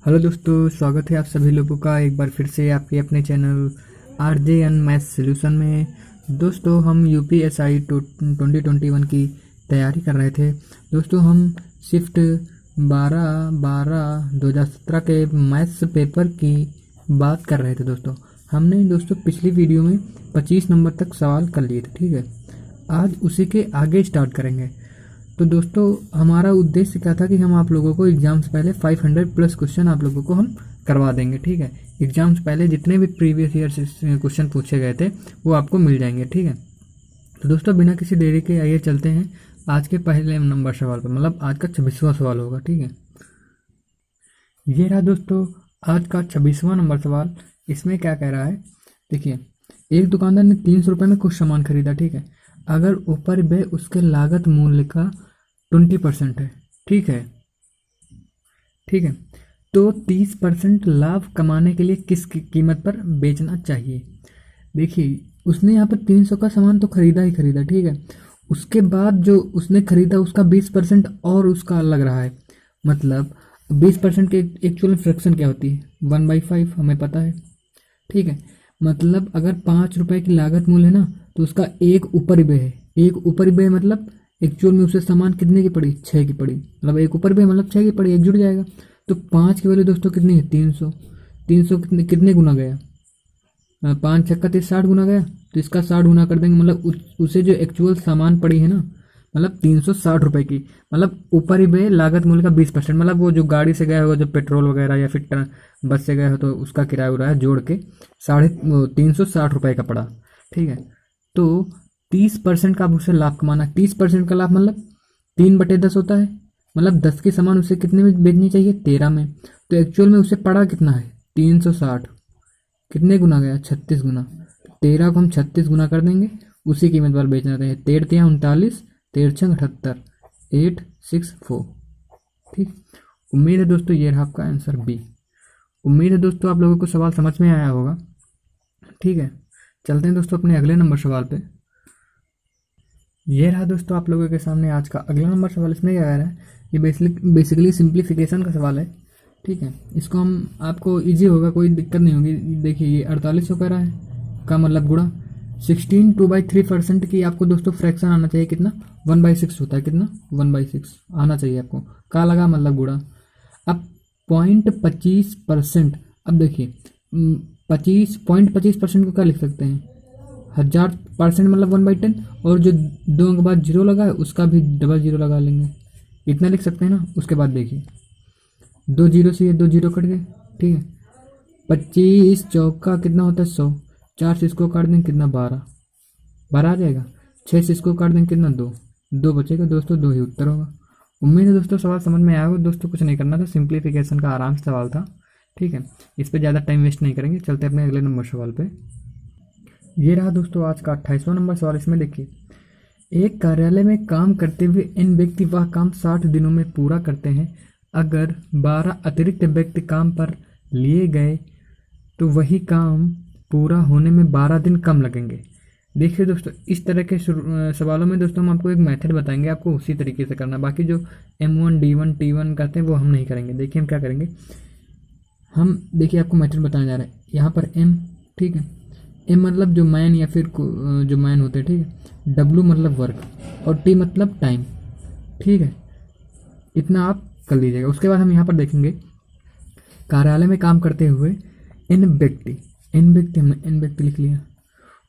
Hello दोस्तों, स्वागत है आप सभी लोगों का एक बार फिर से आपके अपने चैनल RJN मैथ्स सॉल्यूशन में। दोस्तों, हम UPSI 2021 की तैयारी कर रहे थे। दोस्तों, हम शिफ्ट 12/12/2017 के मैथ्स पेपर की बात कर रहे थे। दोस्तों पिछली वीडियो में 25 नंबर तक सवाल कर लिए थे। ठीक है, आज उसी के आगे स्टार्ट करेंगे। तो दोस्तों, हमारा उद्देश्य क्या था कि हम आप लोगों को एग्जाम से पहले 500 प्लस क्वेश्चन आप लोगों को हम करवा देंगे। ठीक है, एग्जाम से पहले जितने भी प्रीवियस ईयर से क्वेश्चन पूछे गए थे वो आपको मिल जाएंगे। ठीक है, तो दोस्तों बिना किसी देरी के आइए चलते हैं आज के पहले नंबर सवाल पर, मतलब आज का 26वां सवाल होगा। ठीक है, ये रहा दोस्तों आज का 26वां नंबर सवाल। इसमें क्या कह रहा है, देखिए, एक दुकानदार ने 300 रुपये में कुछ सामान खरीदा। ठीक है, अगर ऊपर व्यय उसके लागत मूल्य का 20% है। ठीक है, ठीक है, तो 30% लाभ कमाने के लिए किस कीमत पर बेचना चाहिए। देखिए, उसने यहाँ पर 300 का सामान तो खरीदा ही खरीदा। ठीक है, उसके बाद जो उसने खरीदा उसका 20% और उसका लग रहा है। मतलब 20% के एक्चुअल फ्रैक्शन क्या होती है, 1/5 हमें पता है। ठीक है, मतलब अगर 5 रुपए की लागत मूल्य है ना, तो उसका एक ऊपर व्यय है। एक ऊपर व्यय मतलब एक्चुअल में उसे सामान कितने की पड़ी, 6 की पड़ी। मतलब एक ऊपर व्यय मतलब 6 की पड़ी, एक जुड़ जाएगा। तो 5 की वैल्यू दोस्तों कितनी है, 300। 300 कितने कितने गुना गया, 5 × 6 = 60 गुना गया। तो इसका 60 गुना कर देंगे, मतलब उसे जो एक्चुअल सामान पड़ी है ना, मतलब 360 रुपए की। मतलब ऊपर ही व्यय लागत मूल्य का 20%, मतलब वो जो गाड़ी से गया होगा, जो पेट्रोल वगैरह या फिर बस से गया हो तो उसका किराया उराया जोड़ के 360 रुपए का पड़ा। ठीक है, तो 30% का अब उसे लाभ कमाना। 30% का लाभ मतलब 3/10 होता है। मतलब 10 के सामान उसे कितने में बेचनी चाहिए, 13 में। तो एक्चुअल में उसे पड़ा कितना है, 360। कितने गुना गया, 36 गुना। 13 को हम 36 गुना कर देंगे, उसी कीमत पर बेचना चाहिए। 13×3 = 39, 13×6 = 78, 864। ठीक, उम्मीद है दोस्तों ये रहा आपका आंसर बी। उम्मीद है दोस्तों आप लोगों को सवाल समझ में आया होगा। ठीक है, चलते हैं दोस्तों अपने अगले नंबर सवाल पे। ये रहा दोस्तों आप लोगों के सामने आज का अगला नंबर सवाल। इसमें क्या कह रहा है, ये बेसिकली सिंप्लीफिकेशन का सवाल है। ठीक है, इसको हम आपको इजी होगा, कोई दिक्कत नहीं होगी। देखिए, ये 48 कह रहा है का मतलब गुणा 16 2/3% की आपको दोस्तों फ्रैक्शन आना चाहिए। कितना, 1/6 होता है। कितना, 1/6 आना चाहिए आपको। का लगा मतलब गुणा। अब 0.25%। अब देखिए, 25% को क्या लिख सकते हैं, 1000% मतलब 1/10। और जो 2 अंक बाद जीरो लगा है उसका भी डबल जीरो लगा लेंगे, इतना लिख सकते हैं ना। उसके बाद देखिए, 2 जीरो से ये 2 जीरो कट गए। ठीक है, 25 चौका कितना होता है, 100। 4 से इसको काट देंगे कितना, 12। 12 आ जाएगा। 6 से इसको काट देंगे कितना, 2। 2 बचेगा दोस्तों, 2 ही उत्तर होगा। उम्मीद है दोस्तों सवाल समझ में आया होगा। दोस्तों कुछ नहीं करना था, सिंप्लीफिकेशन का आराम से सवाल था। ठीक है, इस पर ज़्यादा टाइम वेस्ट नहीं करेंगे, चलते अपने अगले नंबर सवाल पे। ये रहा दोस्तों आज का 28वां नंबर सवाल। इसमें देखिए, एक कार्यालय में काम करते हुए इन व्यक्ति वह काम 60 दिनों में पूरा करते हैं। अगर 12 अतिरिक्त व्यक्ति काम पर लिए गए तो वही काम पूरा होने में 12 दिन कम लगेंगे। देखिए दोस्तों, इस तरह के सवालों में दोस्तों हम आपको एक मेथड बताएंगे, आपको उसी तरीके से करना। बाकी जो M1 D1 T1 कहते हैं वो हम नहीं करेंगे। देखिए हम क्या करेंगे, हम देखिए आपको मेथड बताने जा रहे हैं। यहाँ पर M, ठीक है, M मतलब जो मैन या फिर जो मैन होते हैं। ठीक है, W मतलब वर्क, और T मतलब टाइम। ठीक है, इतना आप कर लीजिएगा। उसके बाद हम यहाँ पर देखेंगे, कार्यालय में काम करते हुए इन व्यक्ति, हमने इन व्यक्ति लिख लिया,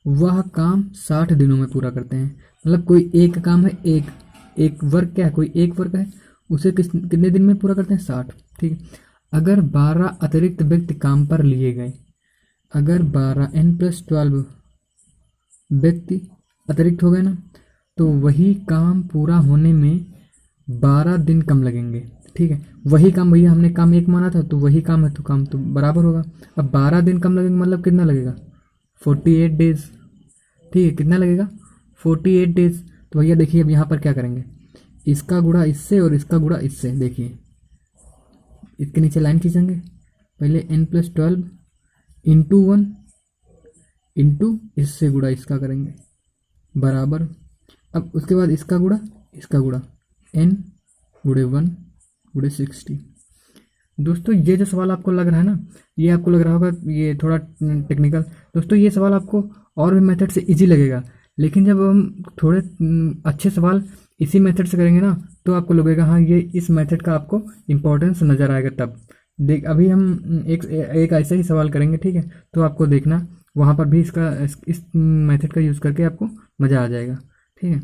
वह काम 60 दिनों में पूरा करते हैं। मतलब कोई एक काम है, एक वर्क क्या है, कोई एक वर्क है, उसे कितने दिन में पूरा करते हैं, 60। ठीक है, अगर 12 अतिरिक्त व्यक्ति काम पर लिए गए, अगर 12 N+12 व्यक्ति अतिरिक्त हो गए ना, तो वही काम पूरा होने में 12 दिन कम लगेंगे। ठीक है, वही काम, भैया हमने काम एक माना था तो वही काम है तो काम तो बराबर होगा। अब 12 दिन कम लगेंगे मतलब कितना लगेगा, 48 डेज। ठीक है, कितना लगेगा, 48 डेज। तो भैया देखिए अब यहाँ पर क्या करेंगे, इसका गुणा इससे और इसका गुणा इससे। देखिए इसके नीचे लाइन खींचेंगे, पहले N+12 इंटू 1 इंटू इससे गुणा इसका करेंगे बराबर। अब उसके बाद इसका गुणा N × 1 × 60 दोस्तों ये जो सवाल आपको लग रहा है ना, ये आपको लग रहा होगा ये थोड़ा टेक्निकल। दोस्तों ये सवाल आपको और भी मेथड से इजी लगेगा, लेकिन जब हम थोड़े अच्छे सवाल इसी मेथड से करेंगे ना, तो आपको लगेगा हाँ ये इस मेथड का आपको इम्पोर्टेंस नज़र आएगा तब। देख अभी हम एक ऐसा ही सवाल करेंगे, ठीक है, तो आपको देखना वहाँ पर भी इस मेथड का यूज़ करके आपको मज़ा आ जाएगा, ठीक है।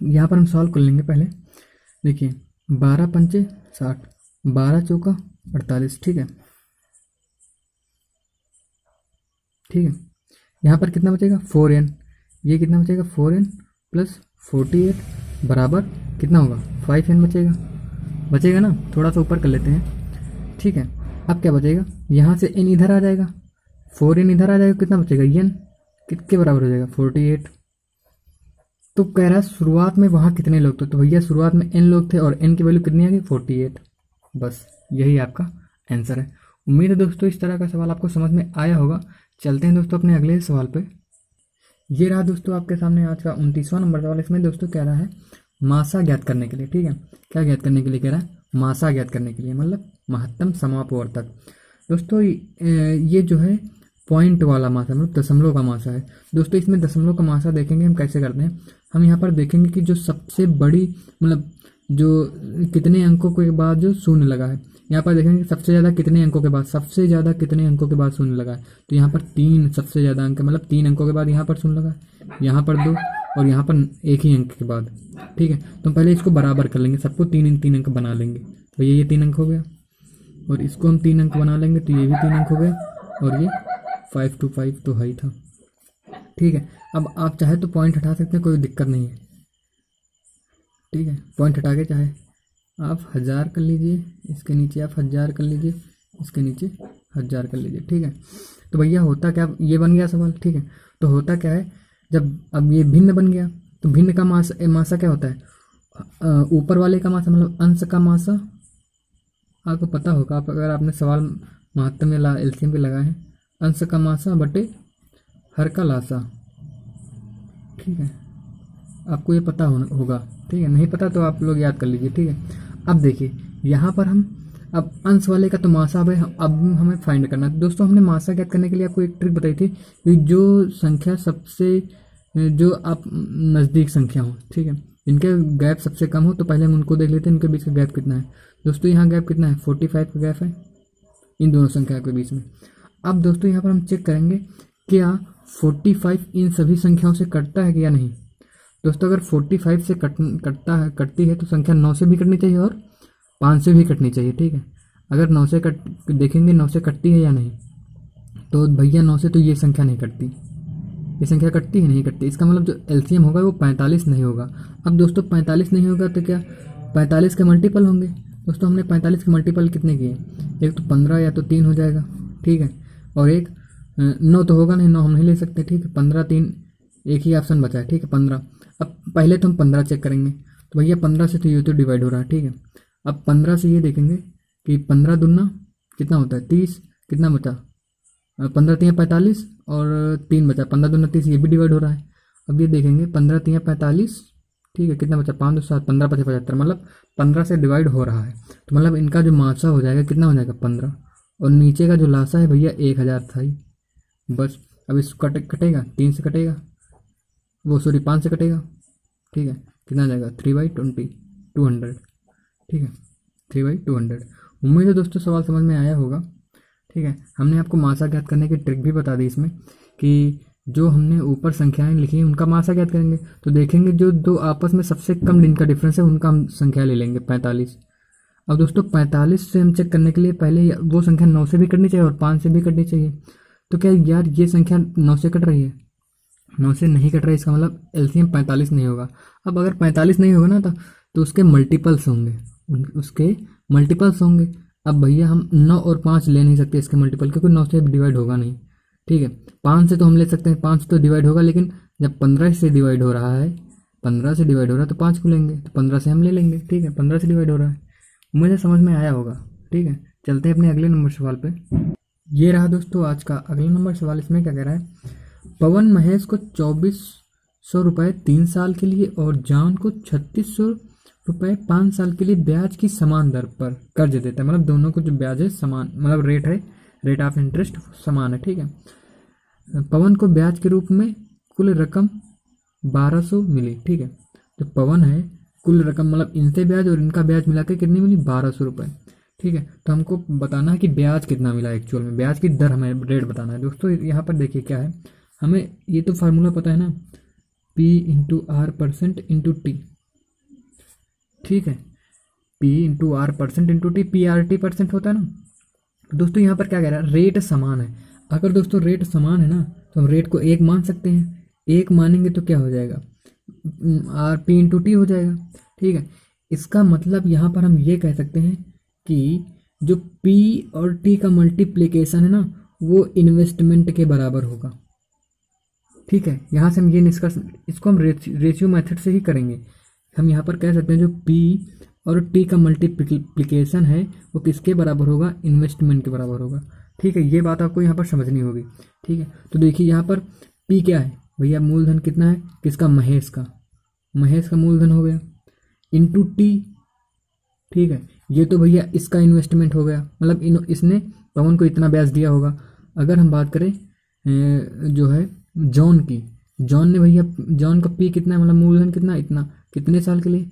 यहाँ पर हम सॉल्व कर लेंगे पहले। देखिए 12 पंचे 60, 12 चौका 48, ठीक है, ठीक है। यहाँ पर कितना बचेगा 4n, ये कितना बचेगा 4n प्लस 48 बराबर कितना होगा 5n बचेगा ना। थोड़ा सा ऊपर कर लेते हैं, ठीक है। अब क्या बचेगा, यहाँ से n इधर आ जाएगा, 4n इधर आ जाएगा, कितना बचेगा n कितने बराबर हो जाएगा 48। तो कह रहा है शुरुआत में वहाँ कितने लोग थे, तो भैया शुरुआत में n लोग थे और n की वैल्यू कितनी आ गई 48। बस यही आपका आंसर है। उम्मीद है दोस्तों इस तरह का सवाल आपको समझ में आया होगा। चलते हैं दोस्तों अपने अगले सवाल पे। ये रहा दोस्तों आपके सामने आज का 29वां नंबर सवाल। इसमें दोस्तों कह रहा है मासा ज्ञात करने के लिए, ठीक है, क्या ज्ञात करने के लिए कह रहा है, मासा ज्ञात करने के लिए, मतलब महत्तम समापवर्तक। दोस्तों ये जो है पॉइंट वाला मासा, मतलब दशमलव का मासा है। दोस्तों इसमें दशमलव का मासा देखेंगे हम कैसे करते हैं। हम यहाँ पर देखेंगे कि जो सबसे बड़ी, मतलब जो कितने अंकों के बाद जो शून्य लगा है, यहाँ पर देखेंगे सबसे ज़्यादा कितने अंकों के बाद, सबसे ज़्यादा कितने अंकों के बाद शून्य लगा है, तो यहाँ पर 3 सबसे ज़्यादा अंक, मतलब 3 अंकों के बाद यहाँ पर शून्य लगा है, यहाँ पर 2 और यहाँ पर 1 ही अंक के बाद, ठीक है। तो पहले इसको बराबर कर लेंगे, सबको 3 अंक बना लेंगे। तो ये 3 अंक हो गया, और इसको हम 3 अंक बना लेंगे, तो ये भी 3 अंक हो गए, और ये 5 to 5 तो है ही था, ठीक है। अब आप चाहे तो पॉइंट हटा सकते हैं, कोई दिक्कत नहीं है, ठीक है। पॉइंट हटा के चाहे आप 1000 कर लीजिए, इसके नीचे आप 1000 कर लीजिए, इसके नीचे 1000 कर लीजिए, ठीक है। तो भैया होता क्या, ये बन गया सवाल, ठीक है। तो होता क्या है, जब अब ये भिन्न बन गया, तो भिन्न का मासा क्या होता है, ऊपर वाले का मासा, मतलब अंश का मासा। आपको पता होगा, आप अगर आपने सवाल महत्तम या एलसीएम पे लगाए हैं, अंश का मासा बटे हर का लासा, ठीक है। आपको ये पता होगा, ठीक है। नहीं पता तो आप लोग याद कर लीजिए, ठीक है। अब देखिए यहाँ पर हम अब अंश वाले का तो मासा अब हमें फाइंड करना है। दोस्तों हमने मासा ज्ञात करने के लिए आपको एक ट्रिक बताई थी कि जो संख्या सबसे, जो आप नज़दीक संख्या हो, ठीक है, इनके गैप सबसे कम हो, तो पहले हम उनको देख लेते हैं इनके बीच का गैप कितना है। दोस्तों यहाँ गैप कितना है 45 का गैप है इन दोनों संख्या के बीच में। अब दोस्तों यहाँ पर हम चेक करेंगे क्या 45 इन सभी संख्याओं से कटता है कि या नहीं। दोस्तों अगर 45 से कटती है तो संख्या 9 से भी कटनी चाहिए और 5 से भी कटनी चाहिए, ठीक है। अगर 9 से देखेंगे 9 से कटती है या नहीं, तो भैया 9 से तो ये संख्या नहीं कटती, ये संख्या कटती है नहीं कटती, इसका मतलब जो एलसीएम होगा वो 45 नहीं होगा। अब दोस्तों 45 नहीं होगा तो क्या 45 के मल्टीपल होंगे। दोस्तों हमने 45 के मल्टीपल कितने किए, एक तो 15 या तो 3 हो जाएगा, ठीक है, और एक 9 तो होगा नहीं, 9 हम नहीं ले सकते, ठीक है। 15 3 एक ही ऑप्शन बचा है, ठीक है 15। अब पहले तो हम 15 चेक करेंगे, तो भैया 15 से तो ये तो डिवाइड हो रहा है, ठीक है। अब 15 से ये देखेंगे कि 15 दूना कितना होता है 30, कितना बचा 15 3 45 और 3 बचा, 15 दूना 30, ये भी डिवाइड हो रहा है। अब ये देखेंगे 15 3 45, ठीक है, कितना बचा 5 2 7 15 5 75, मतलब 15 से डिवाइड हो रहा है, तो मतलब इनका जो मासा हो जाएगा कितना हो जाएगा 15, और नीचे का जो लासा है भैया 1000 था ही बस। अब इसको कटेगा 3 से कटेगा, वो सॉरी 5 से कटेगा, ठीक है, कितना आ जाएगा 3/20 200, ठीक है 3/200। उम्मीद है दोस्तों सवाल समझ में आया होगा, ठीक है। हमने आपको मासा ज्ञात करने की ट्रिक भी बता दी इसमें कि जो हमने ऊपर संख्याएं लिखी हैं उनका मासा ज्ञात करेंगे, तो देखेंगे जो दो आपस में सबसे कम जिनका डिफरेंस है उनका हम संख्या ले लेंगे 45। अब दोस्तों 45 से हम चेक करने के लिए पहले वो संख्या 9 से भी कटनी चाहिए और 5 से भी कटनी चाहिए। तो क्या यार ये संख्या 9 से कट रही है, 9 से नहीं कट रहा है, इसका मतलब एलसीएम 45 नहीं होगा। अब अगर 45 नहीं होगा ना तो उसके मल्टीपल्स होंगे, उसके मल्टीपल्स होंगे। अब भैया हम 9 और 5 ले नहीं सकते इसके मल्टीपल, क्योंकि 9 से डिवाइड होगा नहीं, ठीक है। 5 से तो हम ले सकते हैं, 5 तो डिवाइड होगा, लेकिन जब 15 से डिवाइड हो रहा है, 15 से डिवाइड हो रहा है तो 5 को लेंगे, तो 15 से हम ले लेंगे, ठीक है, 15 से डिवाइड हो रहा है। मुझे समझ में आया होगा, ठीक है। चलते हैं अपने अगले नंबर सवाल पे। ये रहा दोस्तों आज का अगला नंबर सवाल। इसमें क्या कह रहा है, पवन महेश को 2400 रुपये 3 साल के लिए और जॉन को 3600 रुपए 5 साल के लिए ब्याज की समान दर पर कर्ज देता है। मतलब दोनों को जो ब्याज है समान, मतलब रेट है, रेट ऑफ इंटरेस्ट समान है, ठीक है। पवन को ब्याज के रूप में कुल रकम 1200 मिली, ठीक है। जो पवन है कुल रकम, मतलब इनसे ब्याज और इनका ब्याज मिला के कितनी मिली, 1200 रुपये, ठीक है। तो हमको बताना है कि ब्याज कितना मिला एक्चुअल में, ब्याज की दर हमें रेट बताना है। दोस्तों यहाँ पर देखिए क्या है, हमें ये तो फार्मूला पता है ना, P into are percent into T, ठीक है। P into are percent into T, PRT percent होता है ना। दोस्तों यहाँ पर क्या कह रहा है, रेट समान है। अगर दोस्तों रेट समान है ना तो हम रेट को एक मान सकते हैं, एक मानेंगे तो क्या हो जाएगा, आर P इंटू टी हो जाएगा, ठीक है। इसका मतलब यहाँ पर हम ये कह सकते हैं कि जो P और T का मल्टीप्लिकेशन है ना वो इन्वेस्टमेंट के बराबर होगा, ठीक है। यहाँ से हम ये निष्कर्ष, इसको हम रेशियो मेथड से ही करेंगे। हम यहाँ पर कह सकते हैं जो P और T का मल्टीप्लिकेशन है वो किसके बराबर होगा, इन्वेस्टमेंट के बराबर होगा, ठीक है। ये बात आपको यहाँ पर समझनी होगी, ठीक है। तो देखिए यहाँ पर P क्या है भैया, मूलधन कितना है किसका, महेश का, महेश का मूलधन हो गया, इंटू टी, ठीक है। ये तो भैया इसका इन्वेस्टमेंट हो गया, मतलब इसने पवन को इतना ब्याज दिया होगा। अगर हम बात करें जो है जॉन की, जॉन ने भैया, जॉन का P कितना है, मतलब मूलधन कितना, इतना, कितने साल के लिए,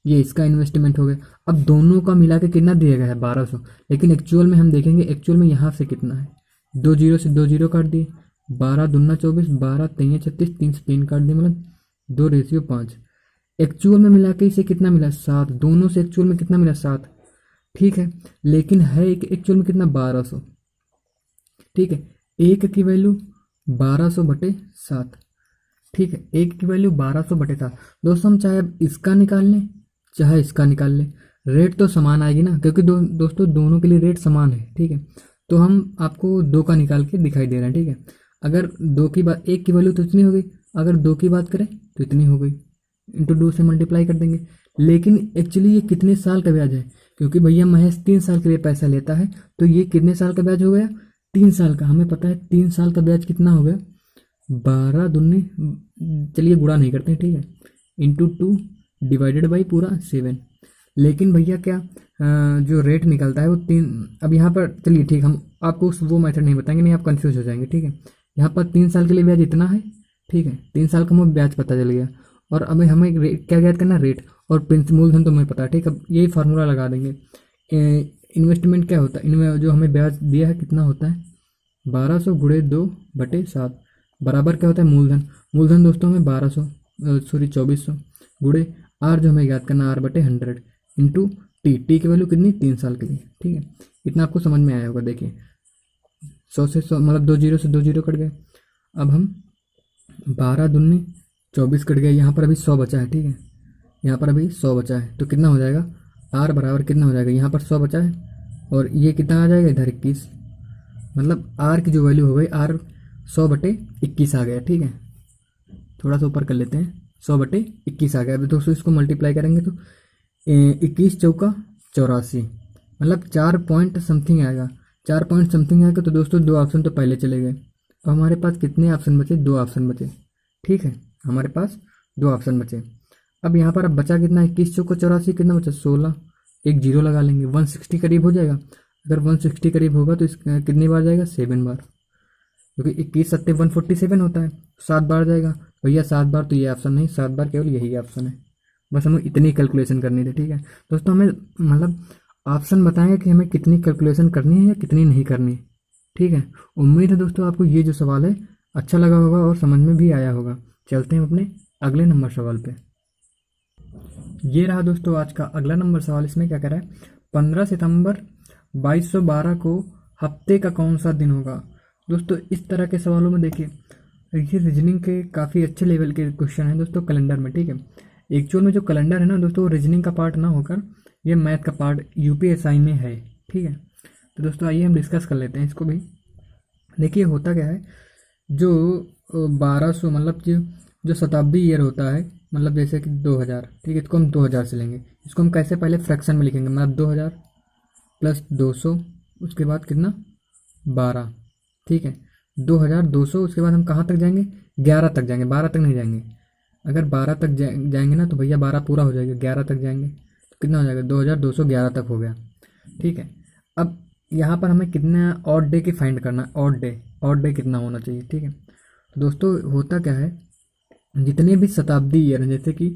ये इसका इन्वेस्टमेंट हो गया। अब दोनों का मिला के कितना दिया गया है, 1200, लेकिन एक्चुअल में हम देखेंगे एक्चुअल में यहाँ से कितना है, 2 जीरो से 2 जीरो काट दिए, 12 दूना 24, 12 तेईस 36, 3 से 3 काट दिए, मतलब 2:5। एक्चुअल में मिला के इसे कितना मिला, 7, दोनों से एक्चुअल में कितना मिला, 7, ठीक है। लेकिन है एक्चुअल में कितना, 1200, ठीक है। एक की वैल्यू 1200/7, ठीक है। एक की वैल्यू 1200/7। दोस्तों हम चाहे अब इसका निकाल लें चाहे इसका निकाल लें, रेट तो समान आएगी ना, क्योंकि दोस्तों दोनों के लिए रेट समान है, ठीक है। तो हम आपको 2 का निकाल के दिखाई दे रहे हैं, ठीक है। अगर 2 की बात, एक की वैल्यू तो इतनी हो गई, अगर 2 की बात करें तो इतनी हो गई, इंटू 2 से मल्टीप्लाई कर देंगे। लेकिन एक्चुअली ये कितने साल का ब्याज है, क्योंकि भैया महेश 3 साल के लिए पैसा लेता है, तो ये कितने साल का ब्याज हो गया, 3 साल का। हमें पता है 3 साल का ब्याज कितना हो गया, 12 दूनी, चलिए गुणा नहीं करते, ठीक है, इंटू 2 डिवाइडेड बाई पूरा 7। लेकिन भैया क्या जो रेट निकलता है वो 3, अब यहाँ पर चलिए ठीक, हम आपको वो मेथड नहीं बताएंगे, नहीं आप कंफ्यूज हो जाएंगे, ठीक है। यहाँ पर 3 साल के लिए ब्याज इतना है, ठीक है, 3 साल का हमें ब्याज पता चल गया। और अब हमें क्या ज्ञात करना, रेट और मूलधन तो हमें पता है, ठीक है। अब यही फार्मूला लगा देंगे। इन्वेस्टमेंट क्या होता है, इनमें जो हमें ब्याज दिया है कितना होता है, 1200 गुणे 2/7 बराबर क्या होता है, मूलधन। मूलधन दोस्तों हमें 2400 गुणे आर जो हमें ज्ञात करना, R/100 इंटू टी की वैल्यू कितनी, 3 साल के लिए, ठीक है। इतना आपको समझ में आया होगा। देखिए 100 से 100 मतलब 2 जीरो से 2 जीरो कट गए। अब हम 12 दूनी 24 कट गए, यहाँ पर अभी 100 बचा है, ठीक है, यहाँ पर अभी 100 बचा है, तो कितना हो जाएगा, आर बराबर कितना हो जाएगा, यहाँ पर 100 बचा है और ये कितना आ जाएगा इधर 21, मतलब आर की जो वैल्यू हो गई, आर 100/21 आ गया, ठीक है। थोड़ा सा ऊपर कर लेते हैं, 100/21 आ गया। अभी दोस्तों इसको मल्टीप्लाई करेंगे तो 21 चौका 84, मतलब 4 पॉइंट समथिंग आएगा, 4 पॉइंट समथिंग आएगा। तो दोस्तों 2 ऑप्शन तो पहले चले गए, तो हमारे पास कितने ऑप्शन बचे, 2 ऑप्शन बचे, ठीक है, हमारे पास 2 ऑप्शन बचे। अब यहाँ पर अब बचा कितना, 21 चौका 84, कितना बचा, 16, एक जीरो लगा लेंगे, 160 करीब हो जाएगा। अगर 160 करीब होगा तो इस कितनी बार जाएगा, 7 बार, क्योंकि 21 सत्ते 147 होता है, 7 बार जाएगा भैया, 7 बार तो ये ऑप्शन नहीं, 7 बार केवल यही ऑप्शन है। बस हमें इतनी कैलकुलेशन करनी थी, ठीक है दोस्तों। हमें मतलब ऑप्शन बताएंगे कि हमें कितनी कैलकुलेशन करनी है या कितनी नहीं करनी, ठीक है। उम्मीद है दोस्तों आपको ये जो सवाल है अच्छा लगा होगा और समझ में भी आया होगा। चलते हैं अपने अगले नंबर सवाल पे। ये रहा दोस्तों आज का अगला नंबर सवाल। इसमें क्या कह रहा है, 15 सितंबर 2212 को हफ्ते का कौन सा दिन होगा। दोस्तों इस तरह के सवालों में देखिए, ये रीजनिंग के काफ़ी अच्छे लेवल के क्वेश्चन हैं दोस्तों कैलेंडर में, ठीक है। एक्चुअल में जो कैलेंडर है ना दोस्तों, रीजनिंग का पार्ट ना होकर ये मैथ का पार्ट यूपीएसआई में है, ठीक है। तो दोस्तों आइए हम डिस्कस कर लेते हैं इसको भी। देखिए होता क्या है, जो 1200 मतलब जो शताब्दी ईयर होता है, मतलब जैसे कि 2000, ठीक है, इसको हम 2000 से लेंगे। इसको हम कैसे, पहले फ्रैक्शन में लिखेंगे, मतलब 2000 प्लस 200, उसके बाद कितना 12, ठीक है, 2200। उसके बाद हम कहाँ तक जाएंगे, 11 तक जाएंगे, 12 तक नहीं जाएंगे, अगर 12 तक जाएंगे ना तो भैया 12 पूरा हो जाएगा, 11 तक जाएंगे तो कितना हो जाएगा, 2211 तक हो गया। ठीक है, अब यहाँ पर हमें कितना ऑड डे की फाइंड करना है, ऑड डे कितना होना चाहिए। ठीक है, तो दोस्तों होता क्या है, जितने भी शताब्दी ईयर हैं, जैसे कि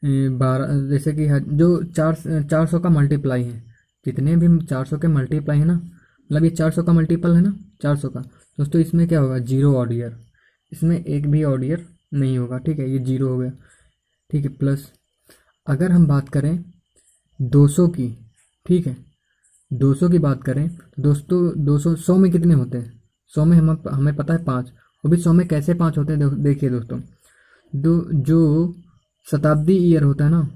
12, जैसे कि जो 400 का मल्टीप्लाई है, जितने भी 400 के मल्टीप्लाई है ना, मतलब ये 400 का मल्टीपल है ना, 400 का दोस्तों, इसमें क्या होगा, जीरो ऑड ईयर, इसमें एक भी ऑड ईयर नहीं होगा। ठीक है, ये जीरो हो गया। ठीक है, प्लस अगर हम बात करें 200 की, ठीक है, 200 की बात करें दोस्तों, 200 100 में कितने होते हैं, 100 में हमें पता है 5, वो भी 100 में कैसे 5 होते हैं, देखिए दोस्तों, जो शताब्दी ईयर होता है ना,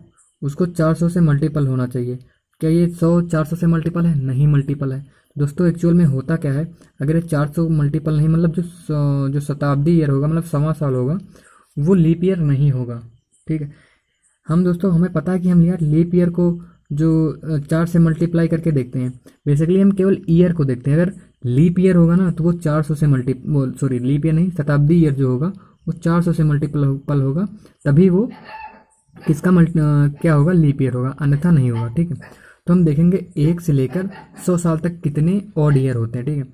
उसको 400 से मल्टीपल होना चाहिए। क्या ये 100 400 से मल्टीपल है, नहीं मल्टीपल है दोस्तों। एक्चुअल में होता क्या है, अगर ये 400 मल्टीपल नहीं, मतलब जो शताब्दी ईयर होगा, मतलब 1.25 साल होगा, वो लीप ईयर नहीं होगा। ठीक है, हम दोस्तों हमें पता है कि हम यार लीप ईयर को जो 4 से मल्टीप्लाई करके देखते हैं, बेसिकली हम केवल ईयर को देखते हैं। अगर लीप ईयर होगा ना तो वो 400 से सॉरी लीप ईयर नहीं, शताब्दी ईयर जो होगा वो 400 से मल्टीपल होगा, तभी वो किसका क्या होगा, लीप ईयर होगा, अन्यथा नहीं होगा। ठीक है, तो हम देखेंगे 1 से लेकर 100 साल तक कितने ऑड ईयर होते हैं। ठीक है,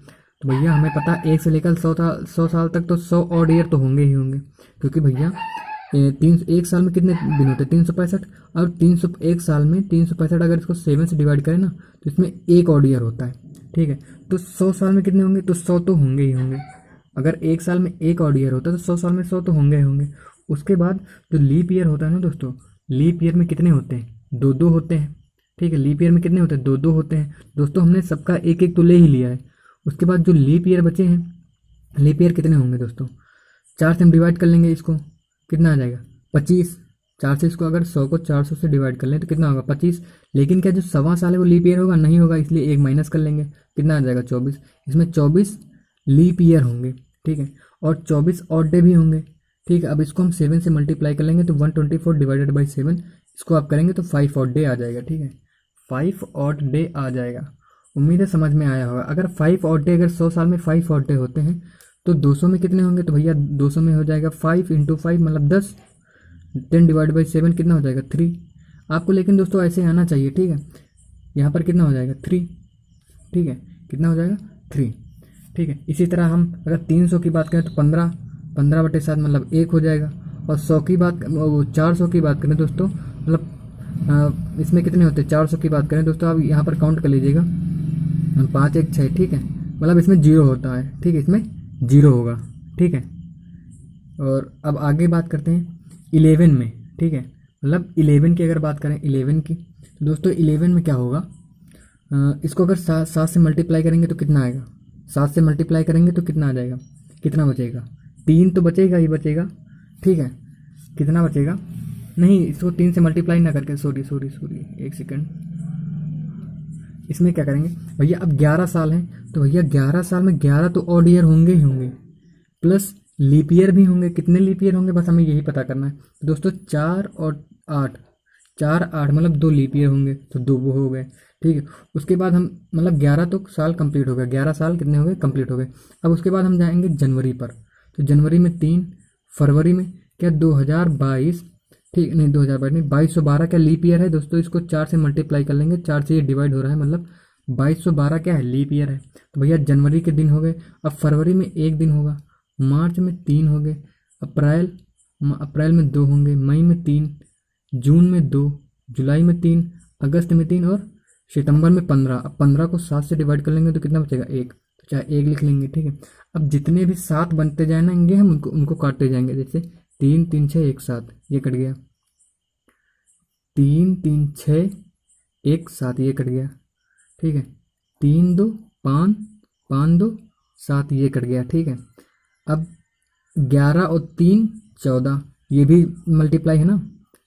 तो भैया हमें पता है 1 से लेकर 100 साल तक तो 100 ऑड ईयर तो होंगे ही होंगे, क्योंकि भैया एक साल में कितने दिन होते हैं, 365, और 301 साल में 365 अगर इसको 7 से डिवाइड करें ना तो इसमें एक ऑड ईयर होता है। ठीक है, तो 100 साल में कितने होंगे, तो 100 तो होंगे ही होंगे। अगर एक साल में एक ऑड ईयर होता है तो 100 साल में 100 तो होंगे ही होंगे। उसके बाद जो लीप ईयर होता है ना दोस्तों, लीप ईयर में कितने होते हैं, दो दो होते हैं। ठीक है, लीप ईयर में कितने होते हैं, दो दो होते हैं दोस्तों। हमने सबका एक एक तो ले ही लिया है। उसके बाद जो लीप ईयर बचे हैं, लीप ईयर कितने होंगे दोस्तों, 4 से हम डिवाइड कर लेंगे इसको, कितना आ जाएगा, 25। 4 से इसको अगर 100 को 400 से डिवाइड कर लें तो कितना होगा, 25। लेकिन क्या जो 1.25 साल है वो लीप ईयर होगा, नहीं होगा, इसलिए एक माइनस कर लेंगे, कितना आ जाएगा, 24। इसमें 24 लीप ईयर होंगे। ठीक है, और 24 ऑड डे भी होंगे। ठीक है, अब इसको हम 7 से मल्टीप्लाई कर लेंगे तो 124 डिवाइडेड बाई 7, इसको आप करेंगे तो 5 ऑड डे आ जाएगा। ठीक है, 5 ऑड डे आ जाएगा। उम्मीद है समझ में आया होगा। अगर 5 ऑड डे, अगर 100 साल में 5 ऑड डे होते हैं तो 200 में कितने होंगे, तो भैया 200 में हो जाएगा 5 × 5 मतलब 10, 10 डिवाइड बाई 7 कितना हो जाएगा, 3। आपको लेकिन दोस्तों ऐसे आना चाहिए। ठीक है, यहाँ पर कितना हो जाएगा, 3। ठीक है, कितना हो जाएगा, 3। ठीक है, इसी तरह हम अगर 300 की बात करें तो 15/7 मतलब 1 हो जाएगा। और 100 की बात, 400 की बात करें दोस्तों, मतलब इसमें कितने होते हैं, 400 की बात करें दोस्तों, आप यहाँ पर काउंट कर लीजिएगा, 5 1 6। ठीक है, मतलब इसमें 0 होता है। ठीक है, इसमें 0 होगा। ठीक है, और अब आगे बात करते हैं 11 में। ठीक है, मतलब 11 की अगर बात करें, 11 की, तो दोस्तों 11 में क्या होगा, इसको अगर 7 से मल्टीप्लाई करेंगे तो कितना आएगा, 7 से मल्टीप्लाई करेंगे तो कितना आ जाएगा, कितना बचेगा, 3 तो बचेगा ही बचेगा। ठीक है, कितना बचेगा, नहीं इसको 3 से मल्टीप्लाई ना करके, सॉरी, एक सेकेंड, इसमें क्या करेंगे भैया, अब 11 साल हैं तो भैया 11 साल में 11 तो ऑड ईयर होंगे ही होंगे, प्लस लीप ईयर भी होंगे। कितने लीप ईयर होंगे बस हमें यही पता करना है। तो दोस्तों 4 और 8, 4 8 मतलब 2 लीप ईयर होंगे, तो 2 वो हो गए। ठीक है, उसके बाद हम मतलब 11 तो साल कंप्लीट हो गए, 11 साल कितने हो गए, कंप्लीट हो गए। अब उसके बाद हम जाएंगे जनवरी पर, तो जनवरी में 3, फरवरी में क्या 2022, ठीक नहीं 2022 नहीं 2212 क्या लीप ईयर है दोस्तों। इसको 4 से मल्टीप्लाई कर लेंगे, 4 से ये डिवाइड हो रहा है, मतलब 2212 क्या है, लीप ईयर है। तो भैया जनवरी के दिन हो गए। अब फरवरी में 1 दिन होगा, मार्च में 3 हो गए, अप्रैल में 2 होंगे, मई में 3, जून में 2, जुलाई में 3, अगस्त में 3 और सितंबर में 15। अब 15 को 7 से डिवाइड कर लेंगे तो कितना बचेगा, 1, तो चाहे 1 लिख लेंगे। ठीक है, अब जितने भी 7 बनते जाएंगे हम उनको काटते जाएंगे, जैसे 3 3 6 1 7, ये कट गया, 3 3 6 1 7, ये कट गया। ठीक है, 3 2 5 5 2 7, ये कट गया। ठीक है, अब 11 और 3 14, ये भी मल्टीप्लाई है ना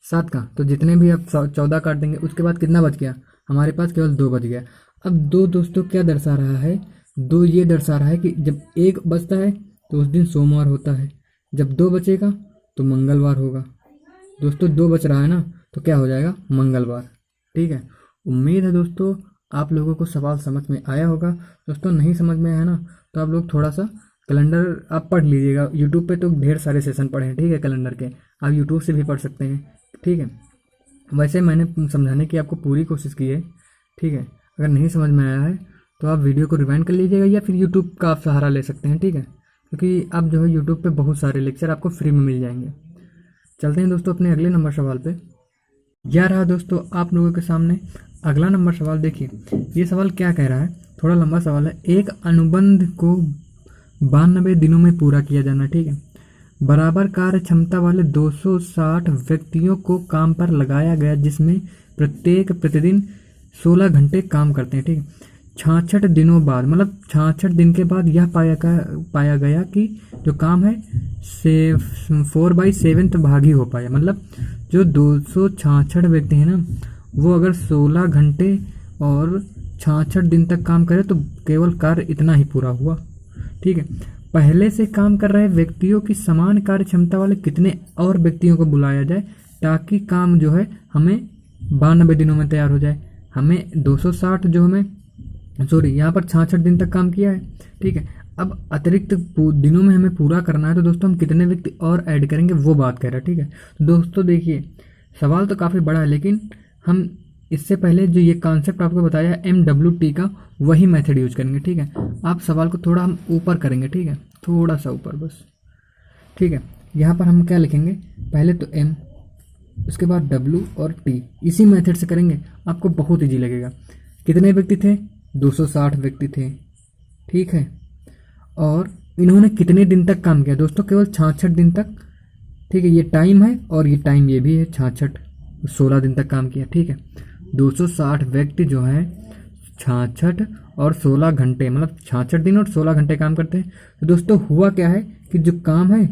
7 का, तो जितने भी आप 14 काट देंगे, उसके बाद कितना बच गया, हमारे पास केवल 2 बच गया। अब 2 दोस्तों क्या दर्शा रहा है, 2 ये दर्शा रहा है कि जब 1 बचता है तो उस दिन सोमवार होता है, जब 2 बचेगा तो मंगलवार होगा। दोस्तों 2 बच रहा है ना, तो क्या हो जाएगा, मंगलवार। ठीक है, उम्मीद है दोस्तों आप लोगों को सवाल समझ में आया होगा। दोस्तों नहीं समझ में आया ना तो आप लोग थोड़ा सा कैलेंडर आप पढ़ लीजिएगा, यूट्यूब पे तो ढेर सारे सेशन पढ़े हैं, ठीक है, कैलेंडर के आप यूट्यूब से भी पढ़ सकते हैं, ठीक है। वैसे मैंने समझाने की आपको पूरी कोशिश की है, ठीक है। अगर नहीं समझ में आया है तो आप वीडियो को रिवाइंड कर लीजिएगा या फिर यूट्यूब का आप सहारा ले सकते हैं, ठीक है, क्योंकि आप जो है यूट्यूब पे बहुत सारे लेक्चर आपको फ्री में मिल जाएंगे। चलते हैं दोस्तों अपने अगले नंबर सवाल पे। यह रहा दोस्तों आप लोगों के सामने अगला नंबर सवाल। देखिए ये सवाल क्या कह रहा है, थोड़ा लंबा सवाल है। एक अनुबंध को 92 दिनों में पूरा किया जाना, ठीक है। बराबर कार्य क्षमता वाले 260 व्यक्तियों को काम पर लगाया गया, जिसमें प्रत्येक प्रतिदिन 16 घंटे काम करते हैं, ठीक है। 66 दिनों बाद, मतलब 66 दिन के बाद यह पाया गया कि जो काम है से 4/7 भाग ही हो पाया। मतलब जो 266 व्यक्ति हैं ना, वो अगर 16 घंटे और 66 दिन तक काम करे तो केवल कार्य इतना ही पूरा हुआ, ठीक है। पहले से काम कर रहे व्यक्तियों की समान कार्य क्षमता वाले कितने और व्यक्तियों को बुलाया जाए ताकि काम जो है हमें 92 दिनों में तैयार हो जाए। हमें 260 जो हमें यहाँ पर 66 दिन तक काम किया है, ठीक है। अब अतिरिक्त दिनों में हमें पूरा करना है तो दोस्तों हम कितने व्यक्ति और ऐड करेंगे वो बात कर रहा है, ठीक है। तो दोस्तों देखिए सवाल तो काफ़ी बड़ा है, लेकिन हम इससे पहले जो ये कॉन्सेप्ट आपको बताया है MWT का, वही मेथड यूज करेंगे, ठीक है। आप सवाल को थोड़ा हम ऊपर करेंगे, ठीक है, थोड़ा सा ऊपर बस, ठीक है। यहाँ पर हम क्या लिखेंगे, पहले तो M, उसके बाद W और T, इसी मेथड से करेंगे, आपको बहुत ईजी लगेगा। कितने व्यक्ति थे, 260 व्यक्ति थे, ठीक है। और इन्होंने कितने दिन तक काम किया दोस्तों, केवल 66 दिन तक, ठीक है। ये टाइम है और ये टाइम ये भी है 66, 16 दिन तक काम किया, ठीक है। 260 व्यक्ति जो हैं 66 और 16 घंटे, मतलब 66 दिन और 16 घंटे काम करते हैं। तो दोस्तों हुआ क्या है कि जो काम है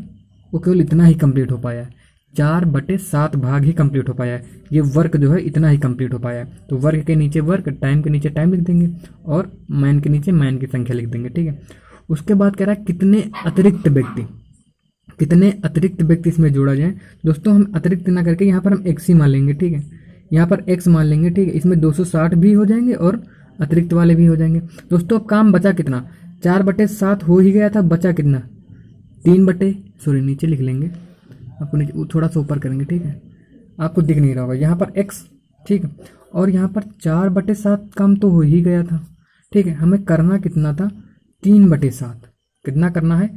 वो केवल इतना ही कंप्लीट हो पाया है, 4/7 भाग ही कंप्लीट हो पाया है। ये वर्क जो है इतना ही कंप्लीट हो पाया है। तो वर्क के नीचे वर्क, टाइम के नीचे टाइम लिख देंगे और मैन के नीचे मैन की संख्या लिख देंगे, ठीक है। उसके बाद कह रहा है कितने अतिरिक्त व्यक्ति इसमें जोड़ा जाए। दोस्तों हम अतिरिक्त ना करके यहाँ पर हम x ही मान लेंगे, ठीक है। यहाँ पर x मान लेंगे, ठीक है। इसमें 260 भी हो जाएंगे और अतिरिक्त वाले भी हो जाएंगे। दोस्तों अब काम बचा कितना, 4/7 हो ही गया था, बचा कितना, नीचे लिख लेंगे, आपको नीचे थोड़ा सा ऊपर करेंगे, ठीक है, आपको दिख नहीं रहा होगा। यहाँ पर x, ठीक है, और यहाँ पर 4/7 काम तो हो ही गया था, ठीक है। हमें करना कितना था, 3/7। कितना करना है,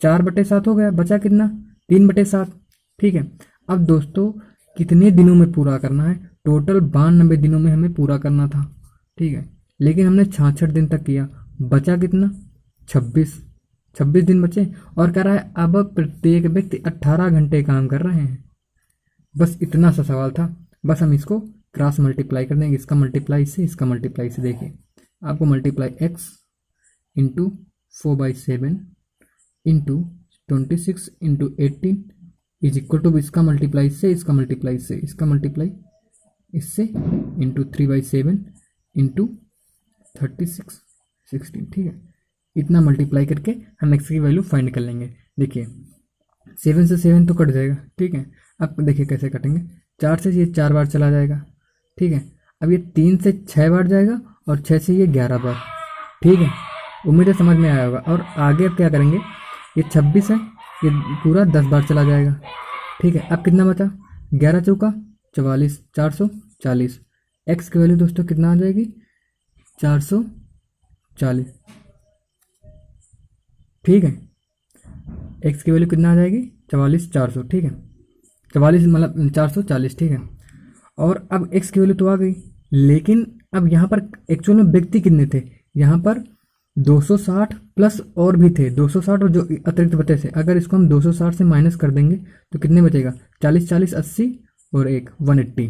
4/7 हो गया, बचा कितना, 3/7, ठीक है। अब दोस्तों कितने दिनों में पूरा करना है, टोटल 92 दिनों में हमें पूरा करना था, ठीक है। लेकिन हमने 66 दिन तक किया, बचा कितना, 26 दिन बचे। और कह रहा है अब प्रत्येक व्यक्ति 18 घंटे काम कर रहे हैं। बस इतना सा सवाल था, बस हम इसको क्रॉस मल्टीप्लाई कर देंगे, इसका मल्टीप्लाई से इसका मल्टीप्लाई से। देखिए आपको multiply x into 4/7 into 26 into 18 is equal to इसका मल्टीप्लाई से इसका मल्टीप्लाई से इसका मल्टीप्लाई इससे इंटू 3/7 इंटू 36 16, ठीक है। इतना मल्टीप्लाई करके हम x की वैल्यू फाइंड कर लेंगे। देखिए 7 से 7 तो कट जाएगा, ठीक है। अब देखिए कैसे कटेंगे, 4 से ये 4 बार चला जाएगा, ठीक है। अब ये 3 से 6 बार जाएगा और 6 से ये 11 बार, ठीक है। उम्मीद है समझ में आया होगा। और आगे अब क्या करेंगे, ये 26 है, ये पूरा 10 बार चला जाएगा, ठीक है। अब कितना बचा, 11 चौका 44, 440। एक्स की वैल्यू दोस्तों कितना आ जाएगी, 440, ठीक है। एक्स की वैल्यू कितना आ जाएगी, 44 400, ठीक है। 44 मतलब 440, ठीक है। और अब एक्स की वैल्यू तो आ गई, लेकिन अब यहाँ पर एक्चुअल में व्यक्ति कितने थे, यहाँ पर 260 प्लस और भी थे, 260 और जो अतिरिक्त बचे थे। अगर इसको हम 260 से माइनस कर देंगे तो कितने बचेगा, 40 40 80 और एक 180,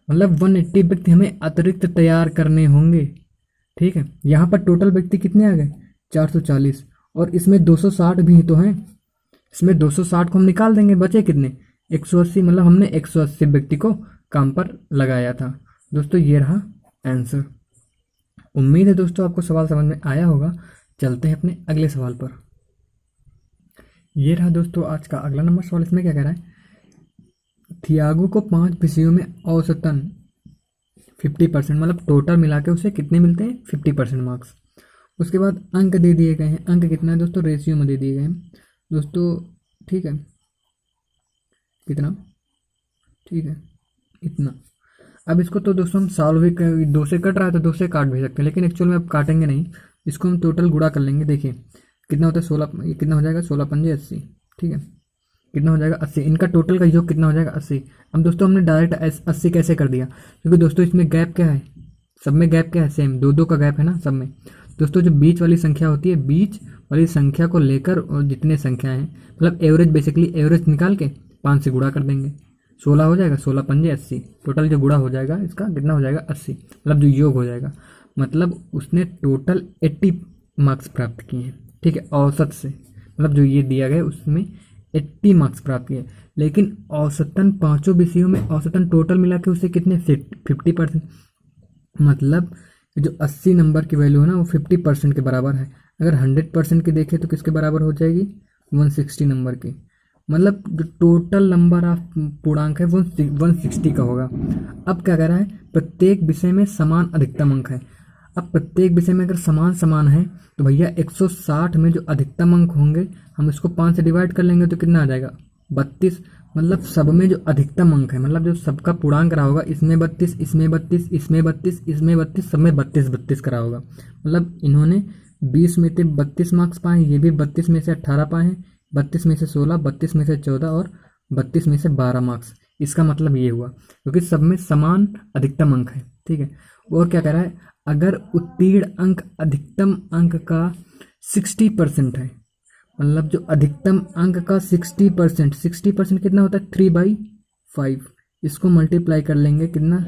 मतलब 180 व्यक्ति हमें अतिरिक्त तैयार करने होंगे, ठीक है। यहाँ पर टोटल व्यक्ति कितने आ गए, 440, और इसमें 260 भी तो हैं, इसमें 260 को हम निकाल देंगे, बचे कितने, 180, मतलब हमने 180 व्यक्ति को काम पर लगाया था। दोस्तों ये रहा आंसर। उम्मीद है दोस्तों आपको सवाल समझ में आया होगा। चलते हैं अपने अगले सवाल पर। ये रहा दोस्तों आज का अगला नंबर सवाल। इसमें क्या कह रहा है, थियागो को 5 विषयों में औसतन 50%, मतलब टोटल मिला के उसे कितने मिलते हैं, 50% मार्क्स। उसके बाद अंक दे दिए गए हैं। अंक कितना है दोस्तों, रेशियो में दे दिए गए हैं दोस्तों, ठीक है, कितना, ठीक है, इतना। अब इसको तो दोस्तों हम सॉल्व भी दो से कट रहा है तो दो से काट भी सकते हैं, लेकिन एक्चुअल में अब काटेंगे नहीं, इसको हम टोटल गुणा कर लेंगे। देखिए कितना होता है 16, ये कितना हो जाएगा 16 पंजे 80, ठीक है, कितना हो जाएगा 80, इनका टोटल का योग कितना हो जाएगा 80। अब दोस्तों हमने डायरेक्ट 80 कैसे कर दिया, क्योंकि दोस्तों इसमें गैप क्या है, सब में गैप क्या है, सेम 2-2 का गैप है ना सब में। दोस्तों जो बीच वाली संख्या होती है, बीच वाली संख्या को लेकर और जितने संख्या हैं मतलब एवरेज, बेसिकली एवरेज निकाल के 5 से गुणा कर देंगे, 16 हो जाएगा, 16 पंजे 80, टोटल जो गुणा हो जाएगा इसका कितना हो जाएगा 80, मतलब जो योग हो जाएगा, मतलब उसने टोटल 80 मार्क्स प्राप्त किए हैं, ठीक है, औसत से, मतलब जो ये दिया गया उसमें 80 मार्क्स प्राप्त किए। लेकिन औसतन पांचों विषयों में औसतन टोटल मिला के उसे कितने 50%, मतलब जो 80 नंबर की वैल्यू है ना वो 50% के बराबर है। अगर 100% की देखें तो किसके बराबर हो जाएगी, 160 नंबर की, मतलब जो टोटल नंबर ऑफ पूर्णांक है वो 160 का होगा। अब क्या कह रहा है, प्रत्येक विषय में समान अधिकतम अंक है। अब प्रत्येक विषय में अगर समान समान है तो भैया 160 में जो अधिकतम अंक होंगे हम इसको 5 से डिवाइड कर लेंगे तो कितना आ जाएगा 32, मतलब सब में जो अधिकतम अंक है, मतलब जो सबका पूर्णांक रहा होगा, इसमें 32, इसमें 32, इसमें 32, इसमें 32, सब में 32 करा होगा। मतलब इन्होंने 20 में से 32 मार्क्स पाए, ये भी 32 में से 18 पाए हैं, 32 में से 16, 32 में से 14 और 32 में से 12 मार्क्स। इसका मतलब ये हुआ क्योंकि सब में समान अधिकतम अंक है, ठीक है। और क्या कह रहा है, अगर उत्तीर्ण अंक अधिकतम अंक का 60% है, मतलब जो अधिकतम अंक का 60% कितना होता है 3/5, इसको मल्टीप्लाई कर लेंगे कितना,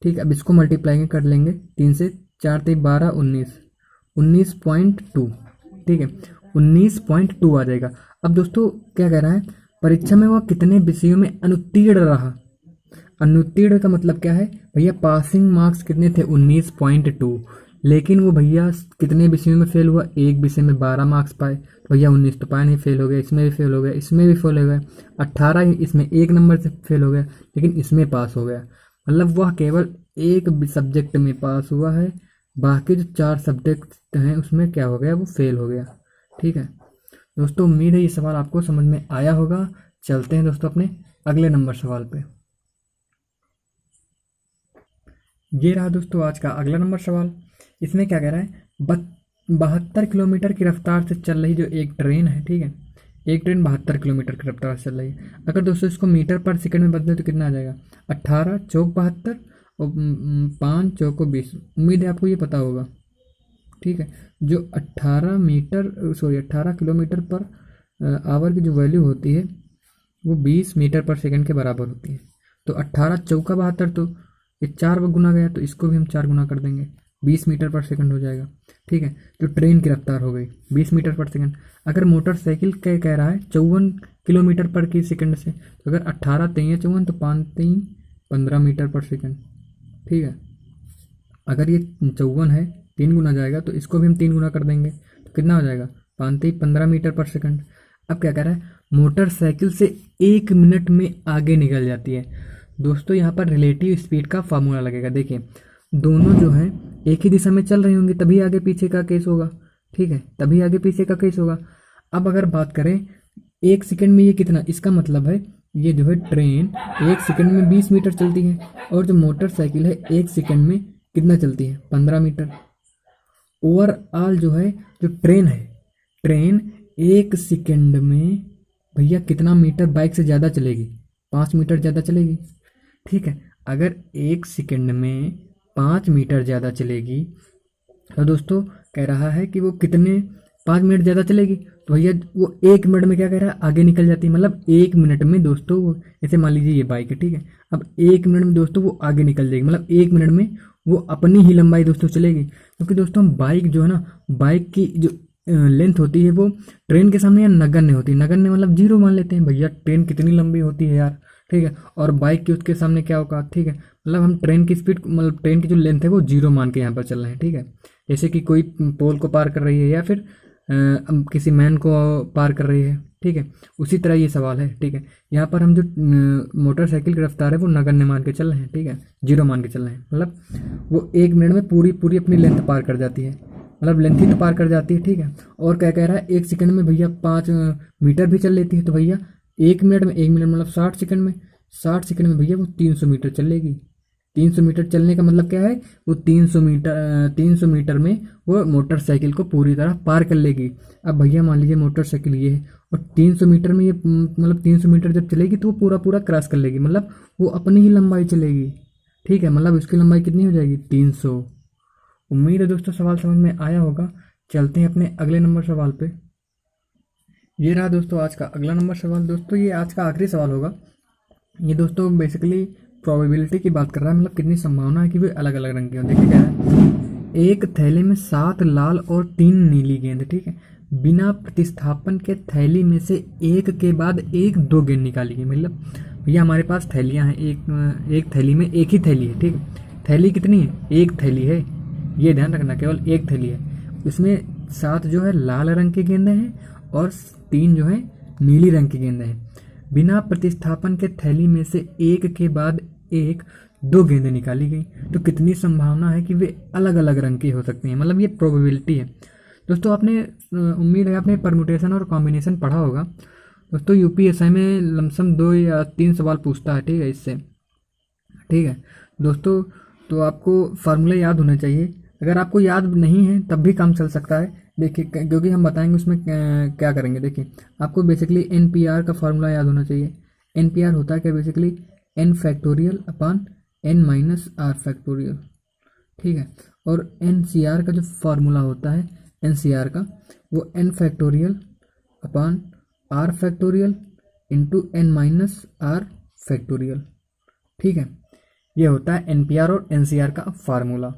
ठीक है। अब इसको मल्टीप्लाई कर लेंगे 3 से, 4 3 12 19.2, ठीक है, 19.2 आ जाएगा। अब दोस्तों क्या कह रहा है, परीक्षा में वह कितने विषयों में अनुत्तीर्ण रहा। अनुत्तीर्ण का मतलब क्या है भैया, पासिंग मार्क्स कितने थे 19.2, लेकिन वो भैया कितने विषयों में फेल हुआ, एक विषय में 12 मार्क्स पाए, तो भैया 19 तो पाए नहीं, फेल हो गया, इसमें भी फेल हो गया, इसमें भी फेल हो गया, 18 इसमें एक नंबर से फेल हो गया, लेकिन इसमें पास हो गया। मतलब वह केवल एक सब्जेक्ट में पास हुआ है, बाकी जो 4 सब्जेक्ट हैं उसमें क्या हो गया, वो फेल हो गया, ठीक है। दोस्तों उम्मीद है ये सवाल आपको समझ में आया होगा। चलते हैं दोस्तों अपने अगले नंबर सवाल पे। ये रहा दोस्तों आज का अगला नंबर सवाल। इसमें क्या कह रहा है, 72 किलोमीटर की रफ्तार से चल रही जो एक ट्रेन है, ठीक है, एक ट्रेन 72 किलोमीटर की रफ्तार से चल रही है। अगर दोस्तों इसको मीटर पर सेकंड में बदले तो कितना आ जाएगा, 18 चौक 72 और 5 चौको 20। उम्मीद है आपको ये पता होगा, ठीक है। जो 18 किलोमीटर पर आवर की जो वैल्यू होती है वो 20 मीटर पर सेकंड के बराबर होती है। तो 18 चौका 72, तो ये 4 गुना गया तो इसको भी हम 4 गुना कर देंगे, 20 मीटर पर सेकंड हो जाएगा, ठीक है। जो ट्रेन की रफ्तार हो गई 20 मीटर पर सेकंड। अगर मोटरसाइकिल कह रहा है 54 किलोमीटर पर की सेकंड से, तो अगर 18 3 54 तो 5 3 15 मीटर पर सेकंड, ठीक है। अगर ये 54 है 3 गुना जाएगा तो इसको भी हम 3 गुना कर देंगे तो कितना हो जाएगा 5 3 15 मीटर पर सेकंड। अब क्या कह रहा है, मोटरसाइकिल से 1 मिनट में आगे निकल जाती है। दोस्तों यहाँ पर रिलेटिव स्पीड का फार्मूला लगेगा। देखिए दोनों जो है एक ही दिशा में चल रही होंगी तभी आगे पीछे का केस होगा, ठीक है, तभी आगे पीछे का केस होगा। अब अगर बात करें 1 सेकंड में ये कितना, इसका मतलब है ये जो है ट्रेन 1 सेकंड में 20 मीटर चलती है, और जो मोटरसाइकिल है 1 सेकंड में कितना चलती है 15 मीटर। ओवरऑल जो है जो ट्रेन है, ट्रेन 1 सेकंड में भैया कितना मीटर बाइक से ज़्यादा चलेगी, 5 मीटर ज़्यादा चलेगी, ठीक है। अगर 1 सेकंड में 5 मीटर ज़्यादा चलेगी तो दोस्तों कह रहा है कि वो कितने 5 मिनट ज़्यादा चलेगी, तो भैया वो 1 मिनट में क्या कह रहा है आगे निकल जाती है। मतलब 1 मिनट में दोस्तों वो, जैसे मान लीजिए ये बाइक है, ठीक है, अब 1 मिनट में दोस्तों वो आगे निकल जाएगी, मतलब 1 मिनट में वो अपनी ही लंबाई दोस्तों चलेगी। क्योंकि दोस्तों बाइक जो है ना, बाइक की जो लेंथ होती है वो ट्रेन के सामने या नगण्य होती है। नगण्य मतलब 0 मान लेते हैं, भैया ट्रेन कितनी लंबी होती है यार, ठीक है, और बाइक की उसके सामने क्या होगा, ठीक है। मतलब हम ट्रेन की स्पीड, मतलब ट्रेन की जो लेंथ है वो 0 मान के यहाँ पर चल रहे हैं, ठीक है। जैसे कि कोई पोल को पार कर रही है या फिर किसी मैन को पार कर रही है, ठीक है, उसी तरह ये सवाल है, ठीक है। यहाँ पर हम जो मोटरसाइकिल की रफ्तार है वो नगण्य मान के चल रहे हैं, ठीक है, 0 मान के चल रहे हैं, मतलब वो 1 मिनट में पूरी अपनी लेंथ पार कर जाती है। मतलब लेंथ ही तो पार कर जाती है, ठीक है। और क्या कह रहा है, 1 सेकंड में भैया 5 मीटर भी चल लेती है, तो भैया 1 मिनट में, 1 मिनट मतलब 60 सेकंड में, 60 सेकंड में भैया वो 300 मीटर चलेगी। 300 मीटर चलने का मतलब क्या है, वो 300 मीटर में वो मोटरसाइकिल को पूरी तरह पार कर लेगी। अब भैया मान लीजिए मोटरसाइकिल ये है, और 300 मीटर में ये मतलब 300 मीटर जब चलेगी तो वो पूरा पूरा क्रॉस कर लेगी, मतलब वो अपनी ही लंबाई चलेगी, ठीक है। मतलब इसकी लंबाई कितनी हो जाएगी, 300। उम्मीद है दोस्तों सवाल समझ में आया होगा। चलते हैं अपने अगले नंबर सवाल पे। ये रहा दोस्तों आज का अगला नंबर सवाल। दोस्तों ये आज का आखिरी सवाल होगा। ये दोस्तों बेसिकली प्रोबेबिलिटी की बात कर रहा है, मतलब कितनी संभावना है कि वे अलग अलग रंग के हों। देखिए क्या है, एक थैले में 7 लाल और 3 नीली गेंद, ठीक है। बिना प्रतिस्थापन के थैली में से एक के बाद एक 2 गेंद निकाली गई। मतलब भैया हमारे पास थैलियां हैं, एक थैली में एक ही थैली है, ठीक है। थैली कितनी है, एक थैली है, ये ध्यान रखना, केवल एक थैली है। इसमें 7 जो है लाल रंग की गेंदें हैं और 3 जो है नीली रंग की गेंदें हैं। बिना प्रतिस्थापन के थैली में से एक के बाद एक 2 गेंदें निकाली गई, तो कितनी संभावना है कि वे अलग अलग रंग की हो सकती हैं। मतलब ये प्रोबेबिलिटी है दोस्तों। आपने उम्मीद है आपने परमुटेशन और कॉम्बिनेशन पढ़ा होगा दोस्तों। यूपीएससी में लमसम 2 या 3 सवाल पूछता है, ठीक है, इससे, ठीक है दोस्तों। तो आपको फार्मूले याद होने चाहिए। अगर आपको याद नहीं है तब भी काम चल सकता है, देखिए, क्योंकि हम बताएंगे उसमें क्या करेंगे। देखिए आपको बेसिकली एनपीआर का फार्मूला याद होना चाहिए। एनपीआर होता है क्या, basically n factorial upon n minus r factorial, ठीक है। और एनसीआर का जो फार्मूला होता है, एनसीआर का, वो n factorial upon r factorial into n minus r factorial, ठीक है। ये होता है एनपीआर और एनसीआर का फार्मूला,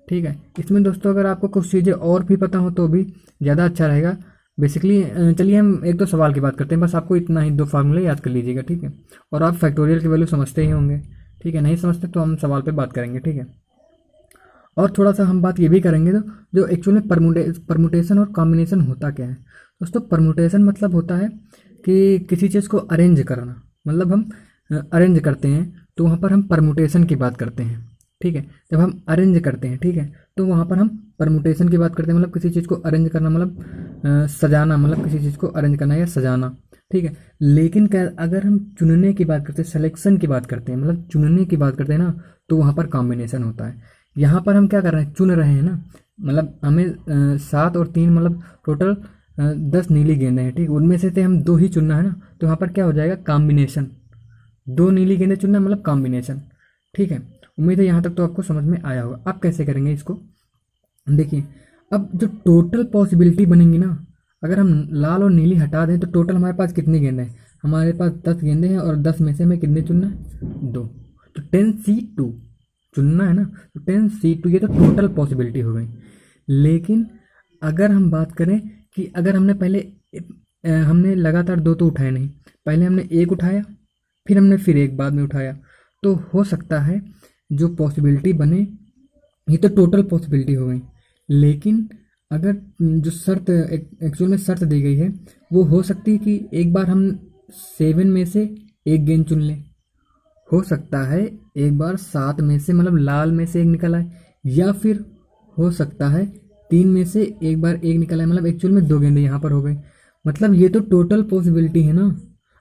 ठीक है। इसमें दोस्तों अगर आपको कुछ चीज़ें और भी पता हो तो भी ज़्यादा अच्छा रहेगा। बेसिकली चलिए हम एक दो सवाल की बात करते हैं, बस आपको इतना ही 2 फार्मूले याद कर लीजिएगा, ठीक है। और आप फैक्टोरियल की वैल्यू समझते ही होंगे, ठीक है। नहीं समझते तो हम सवाल पे बात करेंगे, ठीक है। और थोड़ा सा हम बात ये भी करेंगे तो जो एक्चुअली परमुटेशन और कॉम्बिनेशन होता क्या है दोस्तों। परमुटेशन मतलब होता है कि किसी चीज़ को अरेंज करना, मतलब हम अरेंज करते हैं तो वहाँ पर हम परमुटेशन की बात करते हैं, ठीक है। जब हम अरेंज करते हैं, ठीक है, तो वहाँ पर हम परमुटेशन की बात करते हैं। मतलब किसी चीज़ को अरेंज करना, मतलब सजाना, मतलब किसी चीज़ को अरेंज करना या सजाना, ठीक है। लेकिन अगर हम चुनने की बात करते हैं, सिलेक्शन की बात करते हैं, मतलब चुनने की बात करते हैं ना, तो वहाँ पर कॉम्बिनेशन होता है। यहाँ पर हम क्या कर रहे हैं, चुन रहे हैं ना, मतलब हमें 7 और 3 मतलब टोटल 10 नीली गेंदें हैं, ठीक। उनमें से हम 2 ही चुनना है ना, तो यहाँ पर क्या हो जाएगा, कॉम्बिनेशन। 2 नीली गेंदें चुनना मतलब कॉम्बिनेशन, ठीक है। उम्मीद है यहाँ तक तो आपको समझ में आया होगा। आप कैसे करेंगे इसको, देखिए। अब जो टोटल पॉसिबिलिटी बनेंगी ना, अगर हम लाल और नीली हटा दें तो टोटल हमारे पास कितनी गेंदें हैं, हमारे पास 10 गेंदें हैं, और 10 में से हमें कितने चुनना है, 2। तो 10C2 चुनना है ना, तो 10C2 ये तो टोटल पॉसिबिलिटी हो गई। लेकिन अगर हम बात करें कि अगर हमने पहले हमने लगातार 2 तो उठाए नहीं, पहले हमने 1 उठाया, फिर हमने फिर 1 बाद में उठाया, तो हो सकता है जो पॉसिबिलिटी बने, ये तो टोटल पॉसिबिलिटी हो गई। लेकिन अगर जो शर्त एक्चुअल में शर्त दी गई है, वो हो सकती है कि एक बार हम 7 में से एक गेंद चुन लें, हो सकता है एक बार 7 में से मतलब लाल में से एक निकल आए, या फिर हो सकता है 3 में से एक बार एक निकल आए, मतलब एक्चुअल में 2 गेंदें यहाँ पर हो गई। मतलब ये तो टोटल पॉसिबिलिटी है ना।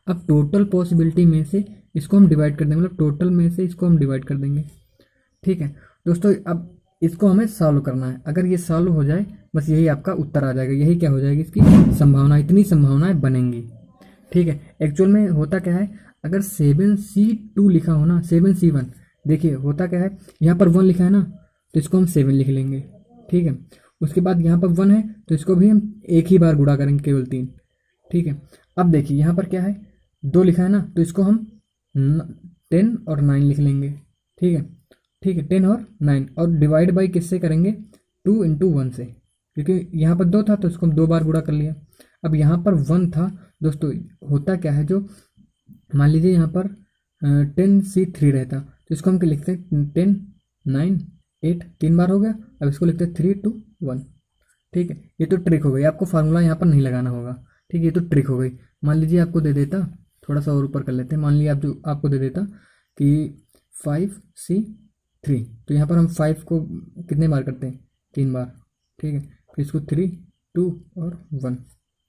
अब टोटल पॉसिबिलिटी में से इसको हम डिवाइड कर देंगे, मतलब टोटल में से इसको हम डिवाइड कर देंगे, ठीक है दोस्तों। अब इसको हमें सॉल्व करना है। अगर ये सॉल्व हो जाए, बस यही आपका उत्तर आ जाएगा। यही क्या हो जाएगी, इसकी संभावना, इतनी संभावनाएं बनेंगी, ठीक है। एक्चुअल में होता क्या है, अगर 7C2 लिखा हो ना, 7C1, देखिए होता क्या है, यहाँ पर 1 लिखा है ना, तो इसको हम 7 लिख लेंगे, ठीक है। उसके बाद यहाँ पर 1 है तो इसको भी हम एक ही बार गुणा करेंगे, केवल 3, ठीक है। अब देखिए यहाँ पर क्या है, 2 लिखा है ना, तो इसको हम 10 और 9 लिख लेंगे, ठीक है, ठीक है। 10 और 9, और डिवाइड बाई किससे करेंगे, 2 इंटू 1 से, क्योंकि यहाँ पर 2 था तो इसको हम 2 बार गुणा कर लिया। अब यहाँ पर 1 था दोस्तों, होता क्या है, जो मान लीजिए यहाँ पर 10C3 रहता तो इसको हम क्या लिखते हैं, 10 9 8, 3 बार हो गया। अब इसको लिखते हैं 3 2 1, ठीक है। ये तो ट्रिक हो गई, आपको फार्मूला यहाँ पर नहीं लगाना होगा, ठीक है। ये तो ट्रिक हो गई। मान लीजिए आपको दे देता, थोड़ा सा और ऊपर कर लेते हैं, मान लीजिए आपको दे देता कि 5C3, तो यहाँ पर हम 5 को कितने बार करते हैं, 3 बार, ठीक है। फिर इसको 3, 2 और 1,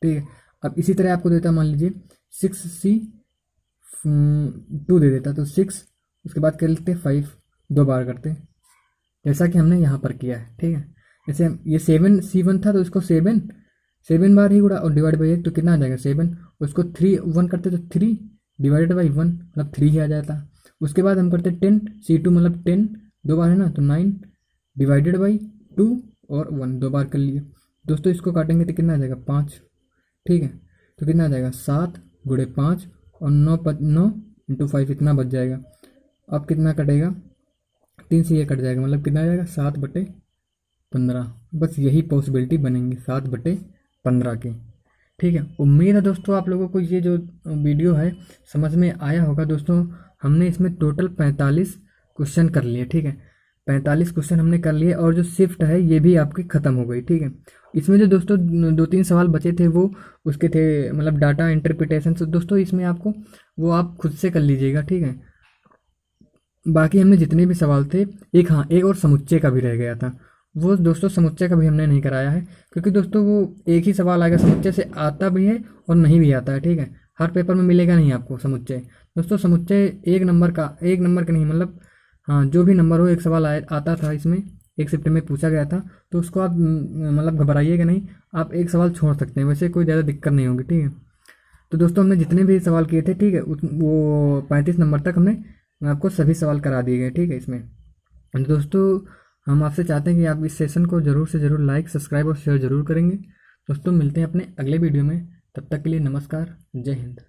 ठीक है। अब इसी तरह आपको देता मान लीजिए 6C2 दे देता तो 6, उसके बाद कर लेते 5, 2 बार करते जैसा कि हमने यहाँ पर किया है, ठीक है। जैसे ये 7C1 था तो इसको 7 बार ही उड़ा और डिवाइड बाई 1 तो कितना आ जाएगा 7। उसको 1 करते तो 3 डिवाइडेड बाई 1 मतलब 3 ही आ जाता। उसके बाद हम करते 10C2 मतलब 10, 2 बार है ना तो 9 डिवाइडेड बाई 2 और 1, 2 बार कर लिए दोस्तों। इसको काटेंगे तो कितना आ जाएगा 5, ठीक है। तो कितना आ जाएगा 7 गुणे 5 और 9 इंटू 5 इतना बच जाएगा। अब कितना कटेगा 3 से ये कट जाएगा मतलब कितना आ जाएगा 7/15। बस यही पॉसिबिलिटी बनेंगी 7/15 की, ठीक है। उम्मीद है दोस्तों आप लोगों को ये जो वीडियो है समझ में आया होगा दोस्तों। हमने इसमें टोटल 45 क्वेश्चन कर लिए, ठीक है। 45 क्वेश्चन हमने कर लिए और जो शिफ्ट है ये भी आपकी ख़त्म हो गई, ठीक है। इसमें जो दोस्तों 2-3 सवाल बचे थे वो उसके थे मतलब डाटा इंटरप्रिटेशन से दोस्तों, इसमें आपको वो आप खुद से कर लीजिएगा, ठीक है। बाकी हमने जितने भी सवाल थे एक और समुच्चय का भी रह गया था, वो दोस्तों समुच्चय का भी हमने नहीं कराया है क्योंकि दोस्तों वो एक ही सवाल आएगा समुच्चय से, आता भी है और नहीं भी आता है, ठीक है। हर पेपर में मिलेगा नहीं आपको समुच्चय दोस्तों। समुच्चय एक नंबर का नहीं मतलब हाँ जो भी नंबर हो एक सवाल आता था इसमें, एक शिफ्ट में पूछा गया था तो उसको आप मतलब घबराइएगा नहीं, आप एक सवाल छोड़ सकते हैं, वैसे कोई ज़्यादा दिक्कत नहीं होगी, ठीक है। तो दोस्तों हमने जितने भी सवाल किए थे, ठीक है, वो 35 नंबर तक हमने आपको सभी सवाल करा दिए गए, ठीक है। इसमें तो दोस्तों हम आपसे चाहते हैं कि आप इस सेशन को ज़रूर से ज़रूर लाइक, सब्सक्राइब और शेयर ज़रूर करेंगे। दोस्तों मिलते हैं अपने अगले वीडियो में, तब तक के लिए नमस्कार, जय हिंद।